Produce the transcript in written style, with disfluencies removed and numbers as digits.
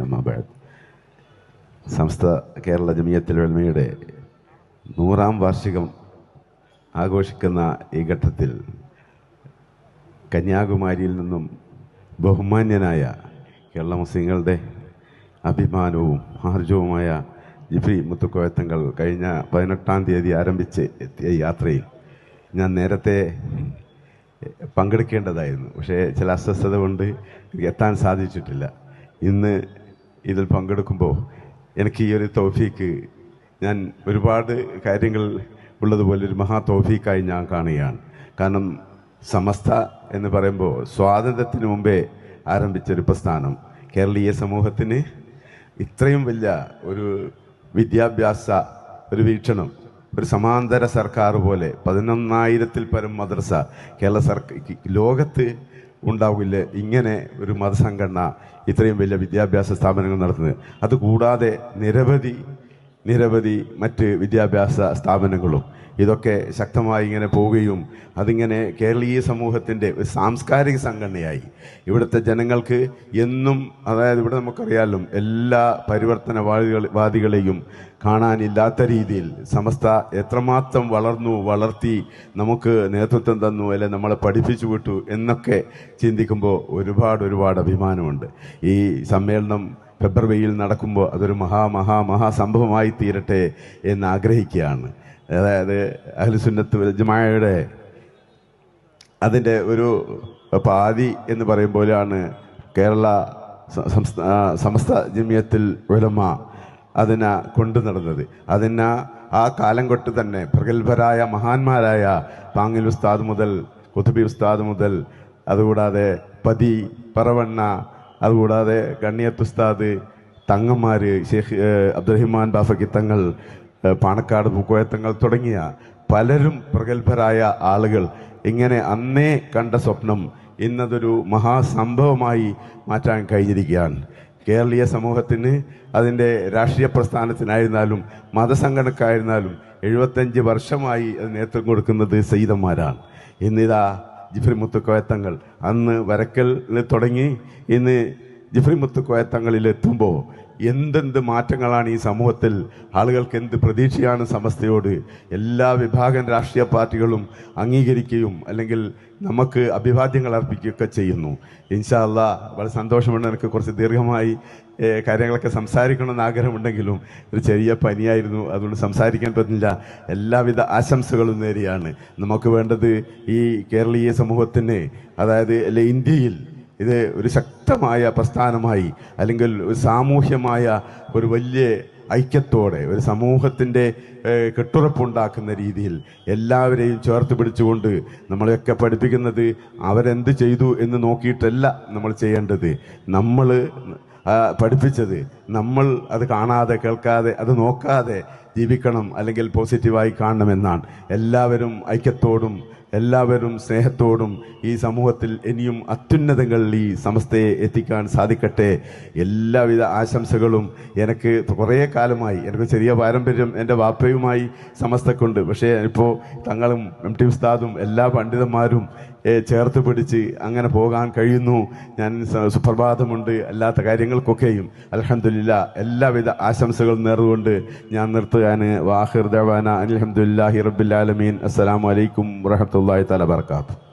അമ്മാ ബഅദ്. സമസ്ത കേരള ജമിയത്തുൽ ഉലമയുടെ 100-ാം വാർഷികം ആഘോഷിക്കുന്ന ഈ ഘട്ടത്തിൽ കന്യാകുമാരിയിൽ നിന്നും ബഹുമാന്യനായ കേരള മുസ്ലിങ്ങളുടെ അഭിമാനവും ആർജവുമായ ജിഫ്രി മുത്തുക്കോയത്തങ്ങൾ കഴിഞ്ഞ 18-ാം തീയതി ആരംഭിച്ച് എത്തിയ യാത്രയിൽ ഞാൻ നേരത്തെ പങ്കെടുക്കേണ്ടതായിരുന്നു. പക്ഷേ ചില അസ്വസ്ഥത കൊണ്ട് എത്താൻ സാധിച്ചിട്ടില്ല. ഇന്ന് ഇതിൽ പങ്കെടുക്കുമ്പോൾ എനിക്ക് ഈ ഒരു തൗഫീക്ക് ഞാൻ ഒരുപാട് കാര്യങ്ങൾ ഉള്ളതുപോലെ ഒരു മഹാ തൗഫീക്കായി ഞാൻ കാണുകയാണ്. കാരണം സമസ്ത എന്ന് പറയുമ്പോൾ സ്വാതന്ത്ര്യത്തിന് മുമ്പേ ആരംഭിച്ചൊരു പ്രസ്ഥാനം കേരളീയ സമൂഹത്തിന് ഇത്രയും വലിയ ഒരു വിദ്യാഭ്യാസ ഒരു വീക്ഷണം, ഒരു സമാന്തര സർക്കാർ പോലെ 11,000-ൽ പരം മദ്രസ കേരള ലോകത്ത് ഉണ്ടാവില്ല. ഇങ്ങനെ ഒരു മതസംഘടന ഇത്രയും വലിയ വിദ്യാഭ്യാസ സ്ഥാപനങ്ങൾ നടത്തുന്നത്. അതുകൂടാതെ നിരവധി മറ്റ് വിദ്യാഭ്യാസ സ്ഥാപനങ്ങളും ഇതൊക്കെ ശക്തമായി ഇങ്ങനെ പോവുകയും അതിങ്ങനെ കേരളീയ സമൂഹത്തിൻ്റെ ഒരു സാംസ്കാരിക സംഘടനയായി ഇവിടുത്തെ ജനങ്ങൾക്ക് എന്നും, അതായത് ഇവിടെ നമുക്കറിയാമല്ലോ എല്ലാ പരിവർത്തനവാദികളെയും കാണാനില്ലാത്ത രീതിയിൽ സമസ്ത എത്രമാത്രം വളർത്തി നമുക്ക് നേതൃത്വം തന്നു, അല്ലെ നമ്മളെ പഠിപ്പിച്ചു വിട്ടു എന്നൊക്കെ ചിന്തിക്കുമ്പോൾ ഒരുപാട് അഭിമാനമുണ്ട്. ഈ സമ്മേളനം ഫെബ്രുവരിയിൽ നടക്കുമ്പോൾ അതൊരു മഹാ സംഭവമായി തീരട്ടെ എന്ന് ആഗ്രഹിക്കുകയാണ്. അതായത് അഹ്ലുസുന്നത്ത് വൽ ജമാഅയുടെ അതിൻ്റെ ഒരു പാതി എന്ന് പറയുമ്പോഴാണ് കേരള സമസ്ത ജമിയത്തുൽ ഉലമ അതിനെ കൊണ്ടു നടന്നത്. ആ കാലം തൊട്ട് തന്നെ പ്രഗത്ഭരായ മഹാന്മാരായ പാങ്ങിൽ ഉസ്താദ് മുതൽ കുത്തുബി ഉസ്താദ് മുതൽ, അതുകൂടാതെ പതി പറവണ്ണ, അതുകൂടാതെ ഗണ്ണിയത്ത് ഉസ്താദ്, തങ്ങന്മാർ, ഷെയ്ഖ് അബ്ദുറഹിമാൻ ബാഫക്കി തങ്ങൾ, പാണക്കാട് പൂക്കോയത്തങ്ങൾ തുടങ്ങിയ പലരും പ്രഗത്ഭരായ ആളുകൾ ഇങ്ങനെ അന്നേ കണ്ട സ്വപ്നം ഇന്നതൊരു മഹാസംഭവമായി മാറ്റാൻ കഴിഞ്ഞിരിക്കുകയാണ്. കേരളീയ സമൂഹത്തിന് അതിൻ്റെ രാഷ്ട്രീയ പ്രസ്ഥാനത്തിനായിരുന്നാലും മതസംഘടനക്കായിരുന്നാലും 75 വർഷമായി അത് നേതൃത്വം കൊടുക്കുന്നത് സയ്യിദന്മാരാണ്. ഇന്നിതാ ജിഫ്രി മുത്തുക്കോയത്തങ്ങൾ അന്ന് വരക്കലിൽ തുടങ്ങി ഇന്ന് ജിഫ്രി മുത്തുക്കോയത്തങ്ങളിലെത്തുമ്പോൾ എന്തെന്ത് മാറ്റങ്ങളാണ് ഈ സമൂഹത്തിൽ. ആളുകൾക്ക് എന്ത് പ്രതീക്ഷയാണ് സമസ്തയോട്. എല്ലാ വിഭാഗം രാഷ്ട്രീയ പാർട്ടികളും അംഗീകരിക്കുകയും അല്ലെങ്കിൽ നമുക്ക് അഭിവാദ്യങ്ങൾ അർപ്പിക്കുകയൊക്കെ ചെയ്യുന്നു. ഇൻഷാ അല്ലാഹ് വളരെ സന്തോഷമുണ്ട്. എനിക്ക് കുറച്ച് ദീർഘമായി കാര്യങ്ങളൊക്കെ സംസാരിക്കണമെന്ന് ആഗ്രഹമുണ്ടെങ്കിലും ഒരു ചെറിയ പനിയായിരുന്നു, അതുകൊണ്ട് സംസാരിക്കാൻ പറ്റില്ല. എല്ലാവിധ ആശംസകളും നേരെയാണ്. നമുക്ക് വേണ്ടത് ഈ കേരളീയ സമൂഹത്തിന്, അതായത് ഇന്ത്യയിൽ ഇത് ഒരു ശക്തമായ പ്രസ്ഥാനമായി അല്ലെങ്കിൽ ഒരു സാമൂഹ്യമായ ഒരു വലിയ ഐക്യത്തോടെ ഒരു സമൂഹത്തിൻ്റെ കെട്ടുറപ്പുണ്ടാക്കുന്ന രീതിയിൽ എല്ലാവരെയും ചേർത്ത് പിടിച്ചുകൊണ്ട് നമ്മളെയൊക്കെ പഠിപ്പിക്കുന്നത് അവരെന്ത് ചെയ്തു എന്ന് നോക്കിയിട്ടല്ല നമ്മൾ ചെയ്യേണ്ടത്. നമ്മൾ പഠിപ്പിച്ചത് നമ്മൾ അത് കാണാതെ കേൾക്കാതെ അത് നോക്കാതെ ജീവിക്കണം, അല്ലെങ്കിൽ പോസിറ്റീവായി കാണണമെന്നാണ്. എല്ലാവരും ഐക്യത്തോടും എല്ലാവരും സ്നേഹത്തോടും ഈ സമൂഹത്തിൽ ഇനിയും അത്യുന്നതങ്ങളിൽ ഈ സമസ്തയെ എത്തിക്കാൻ സാധിക്കട്ടെ. എല്ലാവിധ ആശംസകളും. എനിക്ക് കുറേ കാലമായി എനിക്ക് ചെറിയ പാരമ്പര്യം എൻ്റെ വാപ്പയുമായി സമസ്തക്കുണ്ട്. പക്ഷേ ഇപ്പോൾ തങ്ങളും MT ഉസ്താദും എല്ലാ പണ്ഡിതന്മാരും ചേർത്ത് പിടിച്ച് അങ്ങനെ പോകാൻ കഴിയുന്നു. ഞാൻ സുപ്രഭാതമുണ്ട് അല്ലാത്ത കാര്യങ്ങൾക്കൊക്കെയും അൽഹംദുലില്ലാ എല്ലാവിധ ആശംസകൾ നേർന്നുകൊണ്ട് ഞാൻ നിർത്തുകയാണ്. വാഹിർ ദഅവാന അൽഹംദുലില്ലാഹി റബ്ബിൽ ആലമീൻ. അസ്സലാമു അലൈക്കും വറഹ്മത്തുള്ളാഹി തആല വബറകാതുഹു.